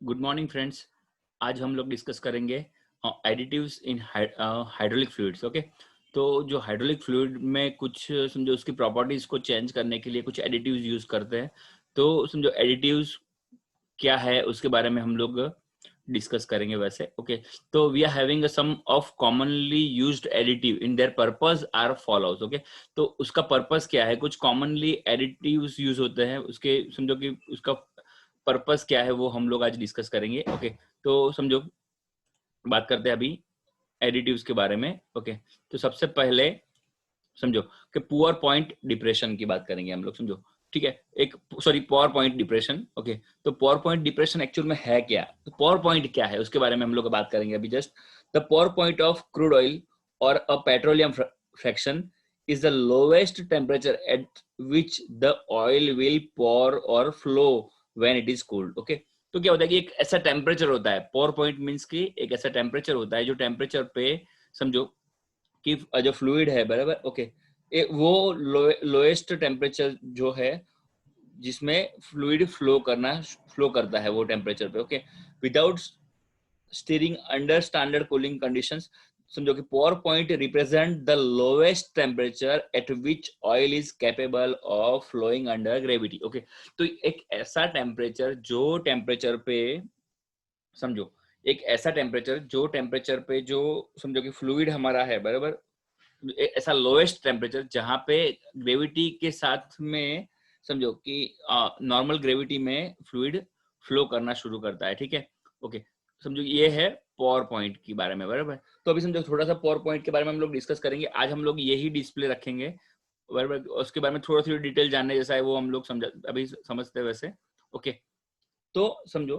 Good morning friends. आज हम लोग डिस्कस करेंगे एडिटिव्स इन हाइड्रोलिक फ्लूइड्स। ओके, तो जो हाइड्रोलिक फ्लूइड में कुछ समझो उसकी प्रॉपर्टीज को चेंज करने के लिए कुछ एडिटिव्स यूज करते हैं। तो समझो एडिटिव्स क्या है उसके बारे में हम लोग डिस्कस करेंगे वैसे। ओके, तो we are having some of commonly used additive in their purpose are follows. Okay, तो उसका पर्पस क्या है, कुछ कॉमनली एडिटिव्स यूज होते हैं उसके, समझो कि उसका पर्पस क्या है वो हम लोग आज डिस्कस करेंगे। ओके, तो समझो बात करते हैं अभी एडिटिव्स के बारे में। ओके, तो सबसे पहले समझो कि पुअर पॉइंट डिप्रेशन की बात करेंगे हम लोग। समझो, ठीक है, एक sorry power point depression. Okay, तो पावर पॉइंट डिप्रेशन एक्चुअल में है क्या, तो पावर पॉइंट क्या है उसके बारे में हम लोग बात करेंगे अभी। Just the power point of crude oil or a petroleum fraction is the lowest temperature at which the oil will pour or flow when it is cooled. Okay, तो क्या होता है कि एक ऐसा टेम्परेचर होता है, पावर पॉइंट मींस कि एक ऐसा टेम्परेचर होता है जो टेम्परेचर पे समझो कि जो फ्लूइड है, बराबर। ओके, वो लोएस्ट टेम्परेचर जो है जिसमें फ्लूइड फ्लो करता है वो टेम्परेचर पे। Okay, without steering under standard cooling conditions. समझो कि power point represent the lowest temperature at which oil is capable of flowing under gravity. Okay, तो एक ऐसा टेम्परेचर जो टेम्परेचर पे समझो एक ऐसा टेम्परेचर जो टेम्परेचर पे जो समझो कि फ्लूइड हमारा है, बराबर, ऐसा लोएस्ट टेम्परेचर जहां पे ग्रेविटी के साथ में समझो कि नॉर्मल ग्रेविटी में फ्लूइड फ्लो करना शुरू करता है। ठीक है, ओके, समझो ये है पावर पॉइंट के बारे में, बराबर। तो अभी समझो थोड़ा सा पावर पॉइंट के बारे में हम लोग डिस्कस करेंगे आज। हम लोग यही डिस्प्ले रखेंगे, बराबर। उसके बारे में थोड़ा थोड़ी डिटेल जानने जैसा है वो हम लोग अभी समझते हैं वैसे। ओके, तो समझो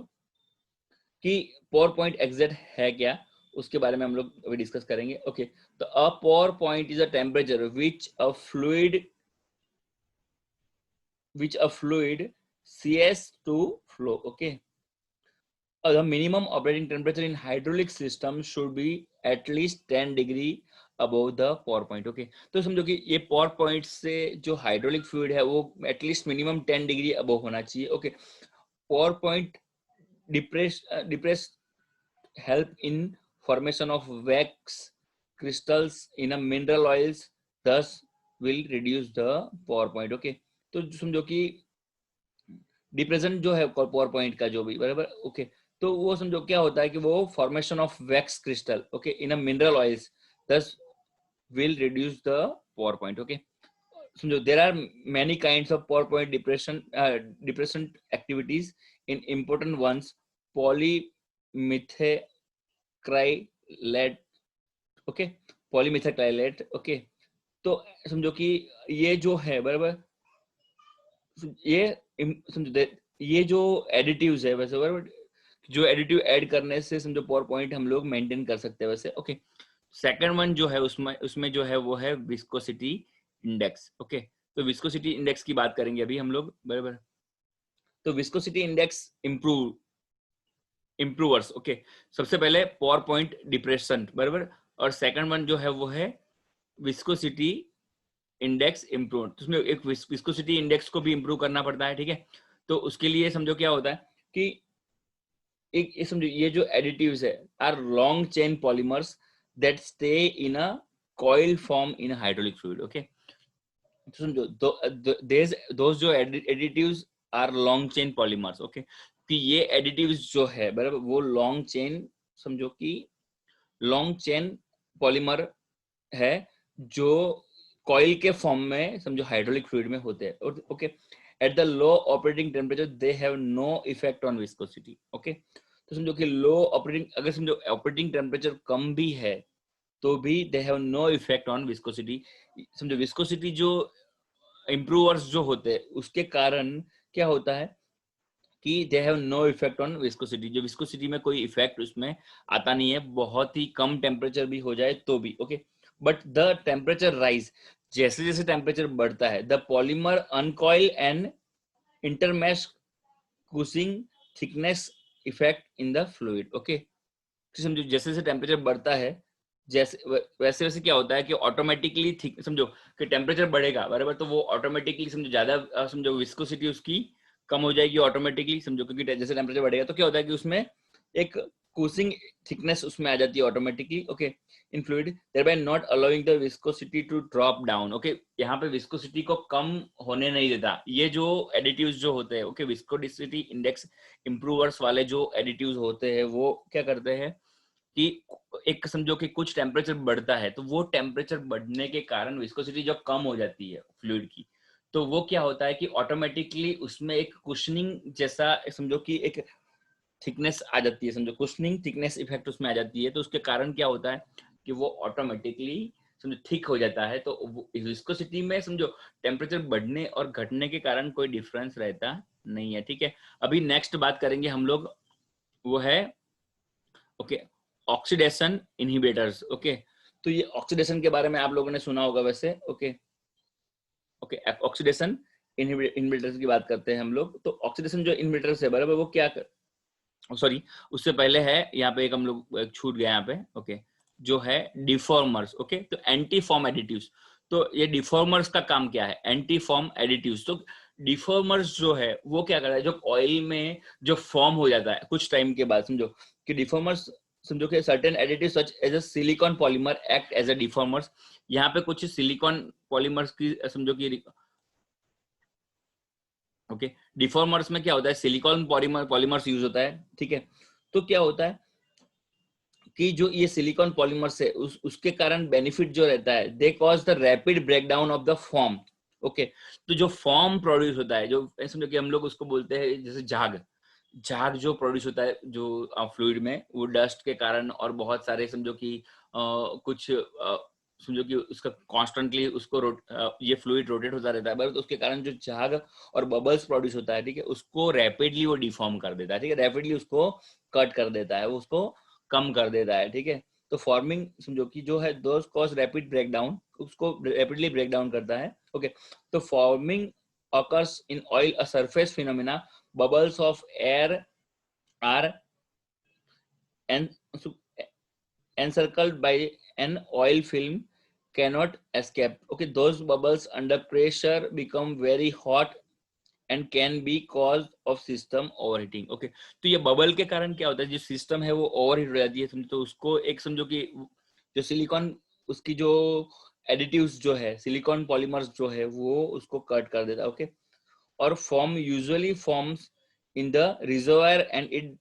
कि पावर पॉइंट एग्जैक्ट है क्या उसके बारे में हम लोग अभी डिस्कस करेंगे। ओके, तो a power point is a temperature which a fluid CS to flow. Okay, the minimum operating temperature in hydraulic system should be at least 10 degree above the power point. Okay, तो समझो कि ये power point से जो hydraulic fluid है वो at least minimum 10 degree above होना चाहिए। Okay, power point depress help in formation of wax crystals in a mineral oils, thus will reduce the power point. Okay, तो समझो कि डिप्रेशन जो है पावर पॉइंट का जो भी, बराबर। ओके, तो वो समझो क्या होता है कि वो formation of wax crystal, okay, in a mineral oils, thus will reduce the power point. Okay, समझो there are many kinds of power point depression activities in important ones polymethylate. Okay, polymethylate. Okay, तो समझो कि ये जो है, बराबर, ये समझो ये जो एडिटिव्स है वैसे, बराबर, जो एडिटिव ऐड करने से समझो पावर पॉइंट हम लोग मेंटेन कर सकते हैं वैसे। ओके, सेकंड वन जो है उसमें उसमें जो है वो है विस्कोसिटी इंडेक्स। ओके, तो विस्कोसिटी इंडेक्स की बात करेंगे अभी हम लोग, बराबर। तो विस्कोसिटी इंडेक्स इम्प्रूवर्स। ओके, सबसे पहले पावर पॉइंट डिप्रेशन, बराबर, और सेकंड वन जो है वो है विस्कोसिटी इंडेक्स इम्प्रूव। तो उसमें एक विस्कोसिटी इंडेक्स को भी इम्प्रूव करना पड़ता है। ठीक है, तो उसके लिए समझो क्या होता है कि एक समझो ये जो एडिटिव्स है are long chain polymers that stay in a coil form in hydraulic fluid. Okay, तो समझो दोज जो additives are long chain polymers. Okay, कि ये एडिटिव्स जो है, बराबर, वो लॉन्ग चेन, समझो कि लॉन्ग चेन पॉलीमर है जो कॉइल के फॉर्म में समझो हाइड्रोलिक फ्लूइड में होते हैं। Okay, at the low operating temperature they have no effect on viscosity. Okay, तो समझो कि लो ऑपरेटिंग, अगर समझो ऑपरेटिंग टेम्परेचर कम भी है तो भी they have no effect on viscosity. समझो विस्कोसिटी जो इम्प्रूवर्स जो होते हैं उसके कारण क्या होता है कि they have no effect on viscosity, जो विस्कोसिटी में कोई इफेक्ट उसमें आता नहीं है, बहुत ही कम टेम्परेचर भी हो जाए तो भी। Okay, but the temperature rise, जैसे जैसे टेम्परेचर बढ़ता है, the polymer uncoil and intermesh causing thickness effect in the fluid. Okay, समझो जैसे जैसे टेम्परेचर बढ़ता है, जैसे वैसे वैसे क्या होता है कि ऑटोमेटिकली थिक, समझो कि टेम्परेचर बढ़ेगा, बराबर, तो वो ऑटोमेटिकली समझो ज्यादा समझो विस्कोसिटी उसकी कम हो जाएगी ऑटोमेटिकली, समझो, क्योंकि जैसे टेम्परेचर बढ़ेगा तो क्या होता है कि उसमें एक कूसिंग थिकनेस उसमें आ जाती है automatically, okay, in fluid, thereby not allowing the viscosity to drop down, okay, यहाँ पे विस्कोसिटी को कम होने नहीं देता। ये जो एडिटिव्स जो होते हैं, ओके, विस्कोसिटी इंडेक्स इंप्रूवर्स वाले जो एडिटिव्स होते हैं वो क्या करते हैं कि एक समझो कि कुछ टेम्परेचर बढ़ता है तो वो टेम्परेचर बढ़ने के कारण विस्कोसिटी जब कम हो जाती है फ्लूइड की, तो वो क्या होता है कि ऑटोमेटिकली उसमें एक कुशनिंग जैसा समझो कि एक थिकनेस आ जाती है, समझो कुशनिंग थिकनेस इफेक्ट उसमें आ जाती है। तो उसके कारण क्या होता है कि वो ऑटोमेटिकली समझो थिक हो जाता है। तो विस्कोसिटी में समझो टेम्परेचर बढ़ने और घटने के कारण कोई डिफरेंस रहता नहीं है, ठीक है। अभी नेक्स्ट बात करेंगे हम लोग, वो है ओके ऑक्सीडेशन इनहिबिटर्स, ओके। तो ये ऑक्सीडेशन के बारे में आप लोगों ने सुना होगा वैसे, ओके ओके। ऑक्सीडेशन इनहिबिटर्स की बात करते हैं हम लोग। तो ऑक्सीडेशन जो इनहिबिटर्स है बराबर, वो क्या सॉरी उससे पहले है यहाँ पे एक हम लोग छूट गया यहाँ पे, ओके, जो है डिफॉर्मर्स, ओके। तो एंटी फॉर्म एडिटिव्स, तो ये डिफॉर्मर्स का काम क्या है, एंटी फॉर्म एडिटिव्स। तो डिफॉर्मर्स जो है वो क्या करता है, जो ऑयल में जो फॉर्म हो जाता है कुछ टाइम के बाद, समझो कि डिफॉर्मर्स, समझो कि certain additive such as a silicon polymer act as a deformers. यहाँ पे कुछ सिलिकॉन पॉलीमर्स की समझो कि ओके, डिफॉर्मर्स में क्या होता है, सिलिकॉन पॉलीमर्स यूज होता है, ठीक है। तो क्या होता है कि जो ये सिलिकॉन पॉलीमर्स है उसके कारण बेनिफिट जो रहता है, they cause the rapid breakdown of the form, okay. तो जो फॉर्म प्रोड्यूस होता है, जो समझो कि हम लोग उसको बोलते हैं जैसे झाग, झाग जो प्रोड्यूस होता है जो फ्लूइड में, वो डस्ट के कारण और बहुत सारे समझो कि कुछ समझो कि उसका कॉन्स्टेंटली उसको ये फ्लूइड रोटेट होता रहता है, बस उसके कारण जो झाग और बबल्स प्रोड्यूस होता है, ठीक है, उसको रैपिडली वो डिफॉर्म कर देता है, ठीक है, रैपिडली उसको कट कर देता है, वो उसको कम कर देता है, ठीक है। तो फॉर्मिंग समझो कि जो है दोस कॉज रैपिड ब्रेकडाउन, उसको रैपिडली ब्रेक डाउन करता है, ओके। तो forming occurs in oil, a surface phenomena, bubbles of air are en- encircled by an oil film, cannot escape, okay. Those bubbles under pressure become very hot and can be cause of system overheating, okay। तो ये bubble के कारण क्या होता है, जो system है वो ओवरहीट हो जाती है, समझो। तो उसको एक समझो कि जो सिलिकॉन उसकी जो एडिटिव्स जो है, सिलिकॉन पॉलीमर्स जो है वो उसको कट कर देता है, ओके। और form usually forms in the reservoir and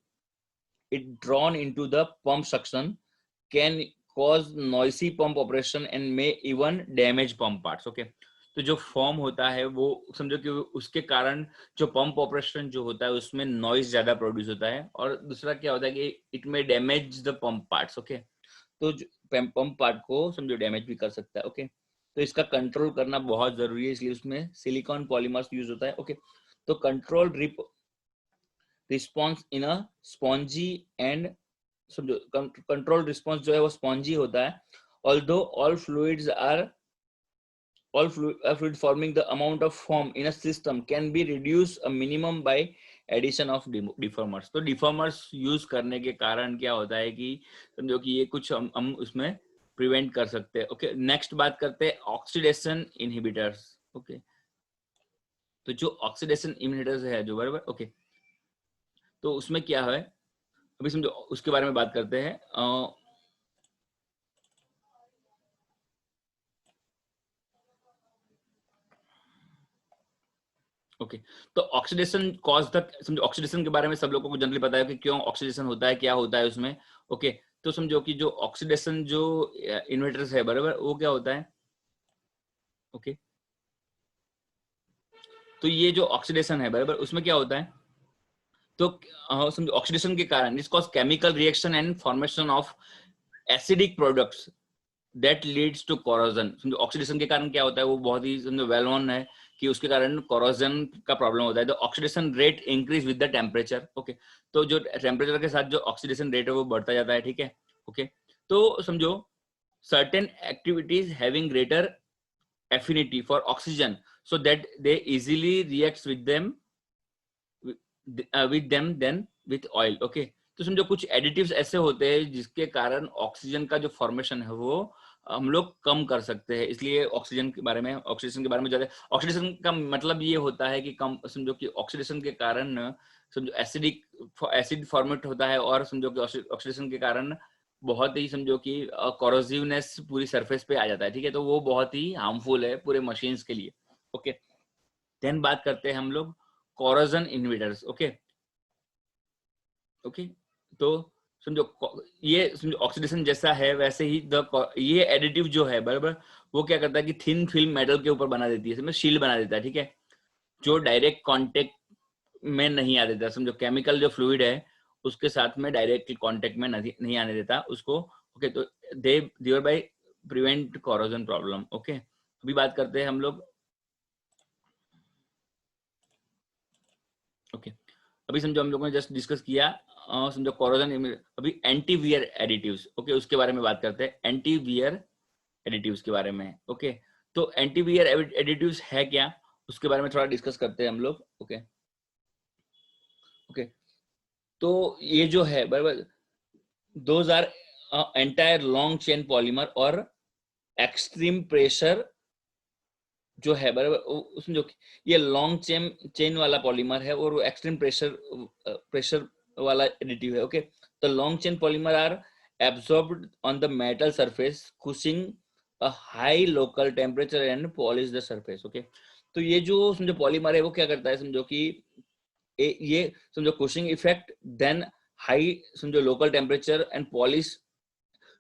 it drawn into the pump suction, can cause noisy pump operation and may even damage pump parts, okay। तो जो फॉर्म होता है वो समझो कि उसके कारण जो पंप ऑपरेशन जो होता है उसमें नॉइज ज्यादा प्रोड्यूस होता है, और दूसरा क्या होता है कि इट में damage the pump parts, okay. तो पंप पार्ट को समझो डैमेज भी कर सकता है, ओके। तो इसका कंट्रोल करना बहुत जरूरी है, इसलिए उसमें सिलिकॉन पॉलीमर्स यूज होता है, ओके। तो control response in a spongy end, समझो कंट्रोल रिस्पॉन्स जो है वो स्पॉन्जी होता है। Although all fluids are all fluid forming, the amount of foam in a system can be reduced a minimum by addition of deformers। तो deformers use करने के कारण क्या होता है कि समझो कि ये कुछ हम उसमें प्रिवेंट कर सकते हैं, ओके। नेक्स्ट बात करते हैं ऑक्सीडेशन इनहिबिटर्स, ओके। तो जो ऑक्सीडेशन इनहिबिटर्स है जो बराबर, ओके, तो उसमें क्या है अभी समझो उसके बारे में बात करते हैं। ओके, तो ऑक्सीडेशन कॉज तक समझो, ऑक्सीडेशन के बारे में सब लोगों को जनरली पता है कि क्यों ऑक्सीडेशन होता है, क्या होता है उसमें, ओके। तो समझो कि जो ऑक्सीडेशन जो इन्वर्टर्स है बराबर, वो क्या होता है, ओके। तो ये जो ऑक्सीडेशन है बराबर, उसमें क्या होता है, तो समझो ऑक्सीडेशन के कारण this cause chemical reaction and formation of acidic products that leads to corrosion. समझो ऑक्सीडेशन के कारण क्या होता है, वो बहुत ही समझो वेल नोन है कि उसके कारण कोरोजन का प्रॉब्लम होता है। तो oxidation rate increase with the temperature, okay. तो जो टेम्परेचर के साथ जो ऑक्सीडेशन रेट है वो बढ़ता जाता है, ठीक है, ओके। तो समझो certain activities having greater affinity for oxygen so that they easily reacts with them then with oil, okay. तो समझो कुछ एडिटिव्स ऐसे होते हैं जिसके कारण ऑक्सीजन का जो फॉर्मेशन है वो हम लोग कम कर सकते हैं। इसलिए ऑक्सीजन के बारे में ज्यादा, ऑक्सीडेशन का मतलब ये होता है कि कम, समझो कि ऑक्सीडेशन के कारण समझो एसिड फॉर्मेट होता है, और समझो कि ऑक्सीडेशन के कारण बहुत ही समझो कि कोरोसिवनेस पूरी सरफेस पे आ जाता है, ठीक है, तो वो बहुत ही हार्मफुल है पूरे मशीन्स के लिए। ओके, देन बात करते हैं हम लोग कोरोजन इनहिबिटर्स। ओके ओके, तो समझो ये समझो ऑक्सीडेशन जैसा है, वैसे ही ये एडिटिव जो है बराबर, वो क्या करता है कि थिन फिल्म मेटल के ऊपर बना देती है, समझो शील्ड बना देता है, ठीक है, जो डायरेक्ट कांटेक्ट में नहीं आ देता। समझो केमिकल जो फ्लूइड है उसके साथ में डायरेक्ट कांटेक्ट में नहीं आने देता उसको। ओके, तो they thereby prevent corrosion problem. Okay, अभी बात करते हैं हम लोग। ओके, अभी समझो हम लोगों ने जस्ट डिस्कस किया समझो कोरोजन, अभी एंटी वियर एडिटिव्स। ओके, उसके बारे में बात करते हैं, एंटी वियर एडिटिव्स के बारे में। ओके, तो एंटी वियर एडिटिव्स है क्या, उसके बारे में थोड़ा डिस्कस करते हैं हम लोग। ओके ओके, तो ये जो है बराबर, those our entire long chain polymer और एक्सट्रीम प्रेशर जो है बराबर, उसमें जो ये लॉन्ग चेन वाला पॉलीमर है और एक्सट्रीम प्रेशर वाला एडिटिव है। ओके, तो long chain polymer are absorbed on the metal surface, causing a high local temperature and polish the surface. Okay, तो ये जो समझो पॉलीमर है वो क्या करता है, समझो कि ये समझो कुशिंग इफेक्ट, देन हाई समझो local temperature and polish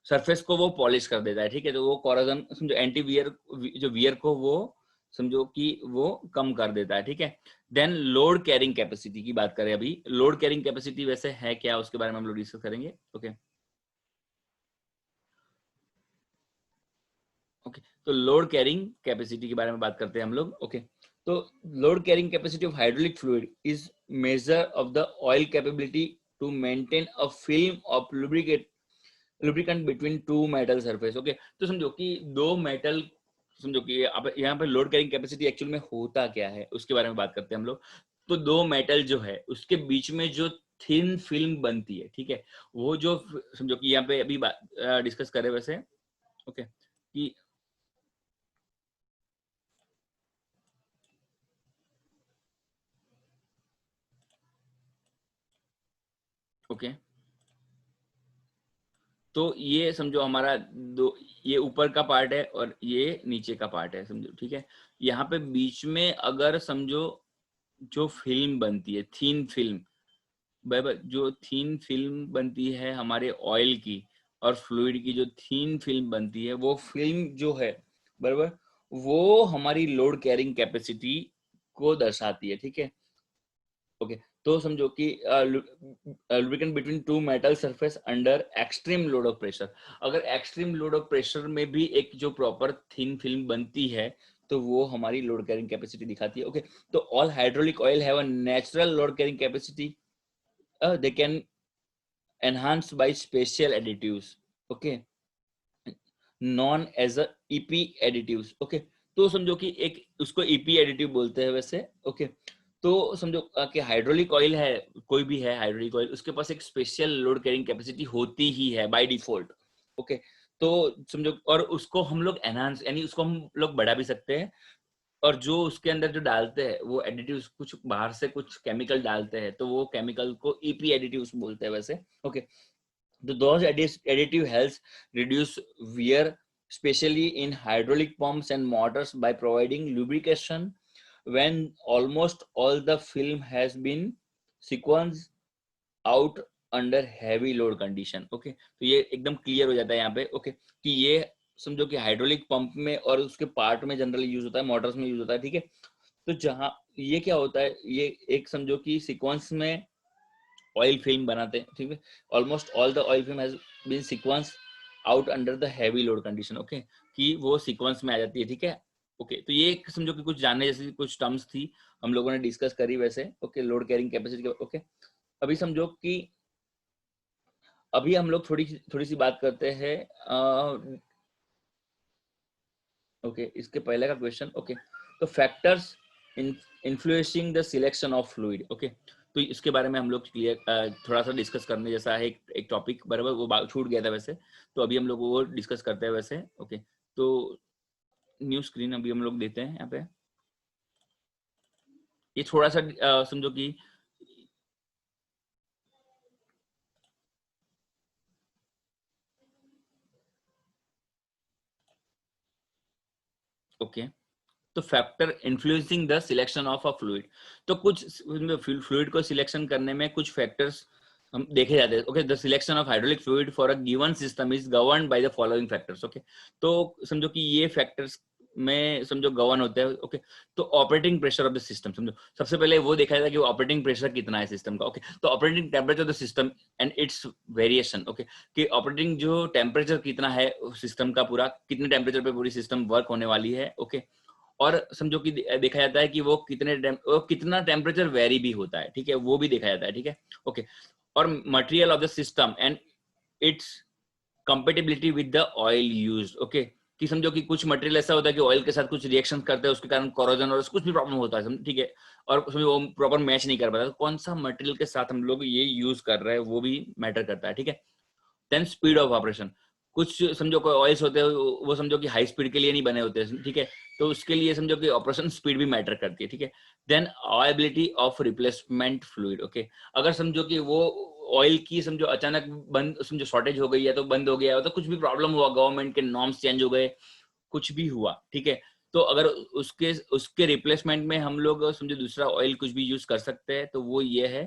surface को वो पॉलिश कर देता है, ठीक है, तो वो कोरोजन समझो एंटी वियर जो वियर को वो समझो कि वो कम कर देता है, ठीक है। देन लोड कैरिंग कैपेसिटी की बात करें, अभी लोड कैरिंग कैपेसिटी वैसे है क्या, उसके बारे में हम लोग डिस्कस करेंगे। ओके ओके, तो लोड कैरिंग कैपेसिटी के बारे में बात करते हैं हम लोग। ओके, तो load carrying capacity of hydraulic fluid is measure of the oil capability to maintain a film of lubricant between two metal surface. Okay, तो समझो कि दो मेटल, समझो कि यहाँ पे लोड कैरिंग कैपेसिटी एक्चुअल में होता क्या है उसके बारे में बात करते हैं हम लोग। तो दो मेटल जो है उसके बीच में जो थिन फिल्म बनती है, ठीक है, वो जो समझो कि यहाँ पे अभी डिस्कस करें वैसे। ओके कि ओके, तो ये समझो हमारा दो, ये ऊपर का पार्ट है और ये नीचे का पार्ट है, समझो, ठीक है। यहाँ पे बीच में अगर समझो जो फिल्म बनती है, थीन फिल्म, बराबर, जो थीन फिल्म बनती है हमारे ऑयल की और फ्लूइड की, जो थीन फिल्म बनती है, वो फिल्म जो है बराबर, वो हमारी लोड कैरिंग कैपेसिटी को दर्शाती है, ठीक है। ओके, तो समझो कि lubricant between two metal surface under extreme load of pressure, अगर एक्सट्रीम लोड ऑफ प्रेशर में भी एक जो प्रॉपर थिन फिल्म बनती है तो वो हमारी लोड कैरिंग कैपेसिटी दिखाती है। ओके, तो all hydraulic oil have a natural load carrying capacity, they can enhanced by special additives, okay, known as a EP additives। okay, तो समझो कि एक उसको EP एडिटिव बोलते हैं वैसे। ओके, तो समझो कि हाइड्रोलिक ऑयल है, कोई भी है हाइड्रोलिक ऑयल, उसके पास एक स्पेशल लोड कैरिंग कैपेसिटी होती ही है बाय डिफॉल्ट। ओके, तो समझो, और उसको हम लोग एनहांस यानी उसको हम लोग बढ़ा भी सकते हैं, और जो उसके अंदर जो डालते हैं वो एडिटिव्स, कुछ बाहर से कुछ केमिकल डालते हैं तो वो केमिकल को ईपी एडिटिव्स बोलते हैं वैसे। ओके, तो those additive helps reduce wear, especially in hydraulic pumps and motors, by providing lubrication when almost all the film has been sequenced out under heavy load condition. Okay, तो ये एकदम clear हो जाता है यहाँ पे। ओके, कि ये समझो कि हाइड्रोलिक पंप में और उसके पार्ट में जनरली यूज होता है, मोटर्स में यूज होता है, ठीक है। तो जहां ये क्या होता है, ये एक समझो कि सीक्वेंस में ऑयल फिल्म बनाते हैं, ठीक है, almost all the oil film has been sequence out under the heavy load condition. Okay, कि वो सीक्वेंस में आ जाती है, ठीक है। ओके, तो ये समझो कि कुछ जानने जैसी कुछ टर्म्स थी, हम लोगों ने डिस्कस करी वैसे। Okay, load carrying capacity. Okay, अभी समझो कि अभी हम लोग थोड़ी थोड़ी सी बात करते हैं। ओके, इसके पहले का क्वेश्चन। ओके, तो factors in influencing the selection of fluid. Okay, तो इसके बारे में हम लोग क्लियर थोड़ा सा डिस्कस करने जैसा है एक टॉपिक, बराबर, वो छूट गया था वैसे, तो अभी हम लोग वो डिस्कस करते हैं वैसे। ओके, तो न्यू स्क्रीन अभी हम लोग देते हैं यहाँ पे। ये थोड़ा सा समझो कि ओके, तो factor influencing the selection of a fluid, तो कुछ फ्लूइड को सिलेक्शन करने में कुछ फैक्टर्स हम देखे जाते हैं। Okay, the selection of hydraulic fluid for a given system is governed by the following factors. Okay, तो समझो कि ये फैक्टर्स में समझो गवर्न होते हैं। ओके, तो operating pressure of the system, समझो सबसे पहले वो देखा जाता है कि ऑपरेटिंग प्रेशर कितना है सिस्टम का। ओके, तो operating temperature of the system and it's variation. Okay, कि ऑपरेटिंग जो टेम्परेचर कितना है सिस्टम का, पूरा कितने टेम्परेचर पे पूरी सिस्टम वर्क होने वाली है। ओके, और समझो कि देखा जाता है कि वो कितना टेम्परेचर वेरी भी होता है, ठीक है, वो भी देखा जाता है, ठीक है। ओके, और material of the system and it's compatibility with the oil used. Okay, कि समझो कि कुछ मटेरियल ऐसा होता है कि ऑयल के साथ कुछ रिएक्शन करते हैं, उसके कारण कोरोजन और कुछ भी प्रॉब्लम होता है, ठीक है, और समझो वो प्रॉपर मैच नहीं कर पाता, तो कौन सा मटेरियल के साथ हम लोग ये यूज कर रहे हैं वो भी मैटर करता है, ठीक है। देन स्पीड ऑफ ऑपरेशन, कुछ समझो कोई ऑयल्स होते हैं वो समझो कि हाई स्पीड के लिए नहीं बने होते हैं, ठीक है, तो उसके लिए समझो कि ऑपरेशन स्पीड भी मैटर करती है, ठीक है। Then availability of replacement fluid. Okay, अगर समझो कि वो ऑयल की समझो अचानक बंद, समझो शॉर्टेज हो गई है, तो बंद हो गया है, तो कुछ भी प्रॉब्लम हुआ, गवर्नमेंट के नॉर्म्स चेंज हो गए, कुछ भी हुआ, ठीक है, तो अगर उसके उसके रिप्लेसमेंट में हम लोग समझो दूसरा ऑयल कुछ भी यूज कर सकते हैं, तो वो ये है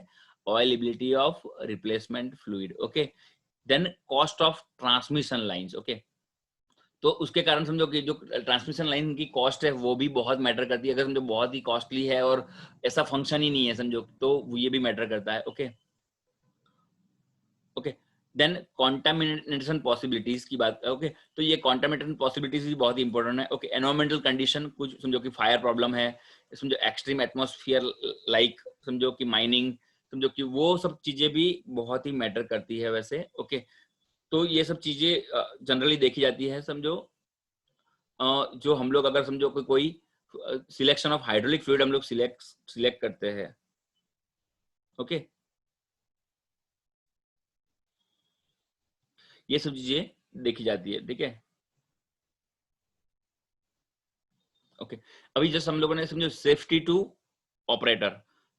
availability of replacement fluid. Okay, then cost of transmission lines. Okay, तो उसके कारण समझो कि जो ट्रांसमिशन लाइन की कॉस्ट है वो भी बहुत मैटर करती है, अगर समझो बहुत ही कॉस्टली है और ऐसा फंक्शन ही नहीं है समझो, तो ये भी मैटर करता है। Okay, okay, then contamination possibilities की बात। ओके, तो ये कॉन्टामिनेशन पॉसिबिलिटीज भी बहुत इंपॉर्टेंट है। ओके, एनवायरमेंटल कंडीशन, कुछ समझो कि फायर प्रॉब्लम है, समझो एक्सट्रीम एटमॉस्फेयर लाइक समझो कि माइनिंग, समझो कि वो सब चीजें भी बहुत ही मैटर करती है वैसे। ओके, तो ये सब चीजें जनरली देखी जाती है समझो, जो हम लोग अगर समझो कि कोई सिलेक्शन ऑफ हाइड्रोलिक फ्लूइड हम लोग सिलेक्ट करते हैं। ओके, ये सब चीजें देखी जाती है, ठीक है। ओके, अभी जस्ट हम लोगों ने समझो सेफ्टी टू ऑपरेटर,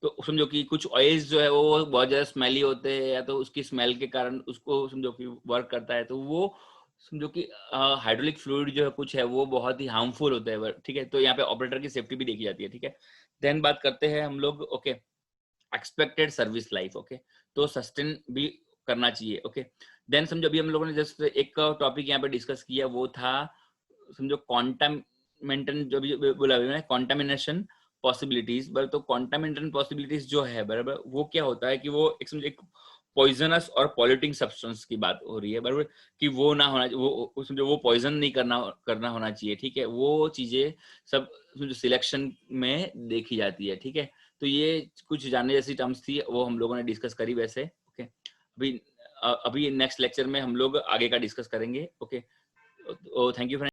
तो समझो कि कुछ ऑयल्स जो है वो बहुत ज्यादा स्मेली होते हैं, या तो उसकी स्मेल के कारण उसको समझो कि वर्क करता है, तो वो समझो कि हाइड्रोलिक फ्लूइड जो है कुछ है वो बहुत ही हार्मफुल होता है, ठीक है, तो यहाँ पे ऑपरेटर की सेफ्टी भी देखी जाती है, ठीक है। देन बात करते हैं हम लोग, okay, expected service life. Okay, तो सस्टेन भी करना चाहिए। ओके, देन समझो अभी हम लोगों ने जस्ट एक टॉपिक यहाँ पे डिस्कस किया, वो था समझो कॉन्टामिनेशन, जो भी बोला अभी मैंने, कॉन्टामिनेशन पॉसिबिलिटीज। बट तो कॉन्टामिनेशन पॉसिबिलिटीज जो है, बराबर, वो क्या होता है कि वो एक समझो एक पॉइजनस और पॉल्यूटिंग सब्सटेंस की बात हो रही है, बराबर, कि वो ना होना, वो समझो वो पॉइजन नहीं करना करना होना चाहिए, ठीक है, वो चीजें सब समझो सिलेक्शन में देखी जाती है, ठीक है। तो ये कुछ जानने जैसी टर्म्स थी, वो हम लोगों ने डिस्कस करी वैसे। ओके, अभी अभी नेक्स्ट लेक्चर में हम लोग आगे का डिस्कस करेंगे। Okay, thank you.